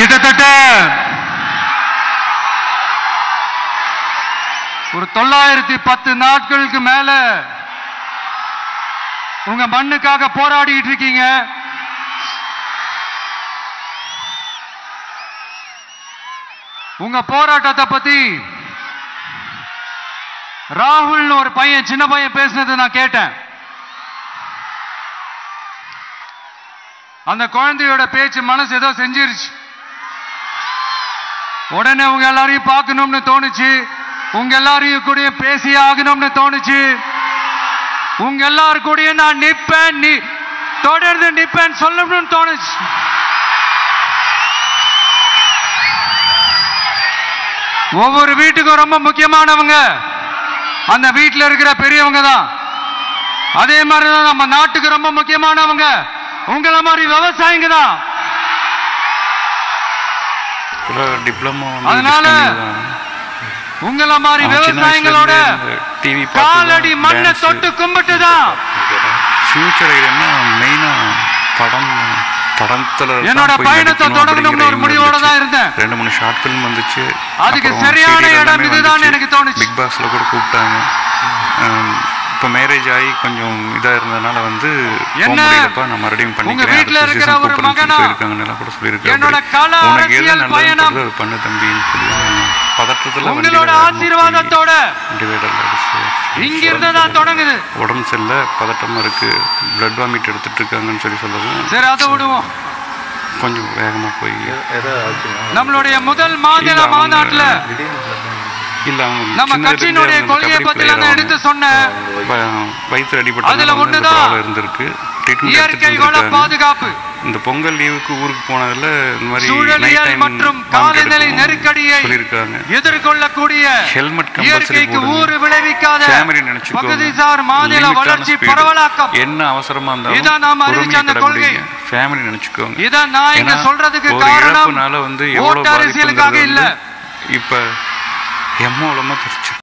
கிட்டத்தட்ட ஒரு 910 நாட்களுக்கு மேல உங்க மண்ணுக்காக போராடிட்டு இருக்கீங்க. உங்க போராட்டத்தை பத்தி ராகுல்னு ஒரு பையன், சின்ன பையன் பேசினது நான் கேட்டேன். அந்த குழந்தையோட பேச்சு மனசு ஏதோ செஞ்சிருச்சு. உடனே உங்க எல்லாரையும் பார்க்கணும்னு தோணுச்சு, உங்க எல்லாரையும் கூட பேசி ஆகணும்னு தோணுச்சு. உங்க எல்லாரு கூட நான் நிப்பேன், தொடர்ந்து நிப்பேன் சொல்லணும்னு தோணுச்சு. ஒவ்வொரு வீட்டுக்கும் ரொம்ப முக்கியமானவங்க அந்த வீட்டில் இருக்கிற பெரியவங்க தான். அதே மாதிரிதான் நம்ம நாட்டுக்கு ரொம்ப முக்கியமானவங்க உங்களை மாதிரி விவசாயிங்க தான். அதனால உங்களை மாதிரி விவசாயிகளோட காலடி மண்ணை தொட்டு கும்பிட்டு தான் என்னோட பயணத்தை தொடங்கணும்னு ஒரு முடிவோட தான் இருந்தேன். 2-3 ஷார்ட் ஃபிலிம் வந்துச்சு. அதுக்கு சரியான இடம் இதுதான் எனக்கு தோணுச்சு. பிக் பாஸ்ல கூட கூப்பிட்டாங்க. இப்போ மேரேஜ் ஆகி கொஞ்சம் இதாக இருந்ததுனால வந்து என்னப்பா நான் மறுபடியும் பண்ணிக்கிறேன், வீட்டில் இருக்கிற ஒரு மகனா இருக்காங்கன்னு கூட சொல்லியிருக்காங்க. என்னோட கல அரசியல் பயணம் பண்ணு தம்பின்னு சொல்லி பதற்றத்தில் உங்களோட ஆசீர்வாதத்தோட இங்கிருந்து தான் தொடங்குது. உடம்பு சரியில்லை, பதட்டமா இருக்கு, பிளட் வாமிட் எடுத்துட்டு இருக்காங்கன்னு சொல்லவும் சரி அதை விடுவோம். கொஞ்சம் வேகமா போய் நம்மளுடைய முதல் மாநில மாநாட்டுல இல்ல நம்ம கட்சியினுடைய கொள்கையை பத்தி நான் எடுத்து சொன்னேன். வயிற்று அடிபட்டு இருந்திருக்கு. இயற்கை வள பாதுகாப்பு. இந்த பொங்கல் லீவுக்கு ஊருக்கு போனதுல இந்த மாதிரி சூழலியல் மற்றும் காலநிலை நெருக்கடியை எதிர்கொள்ளக்கூடிய ஹெல்மெட் இயற்கைக்கு ஊறு விளைவிக்காத பகுதிசார் மாநில வளர்ச்சி பரவலாக்கம் என்ன அவசரமா இருந்தாலும் இதான் நாம அறிவிச்ச அந்த கொள்கை. ஃபேமிலி நினைச்சுக்கோங்க. இதான் நான் இங்க சொல்றதுக்கு காரணம் வந்து எவ்வளவு அரசியலுக்காக இல்ல. இப்ப எம்மூலமா தெரிச்சு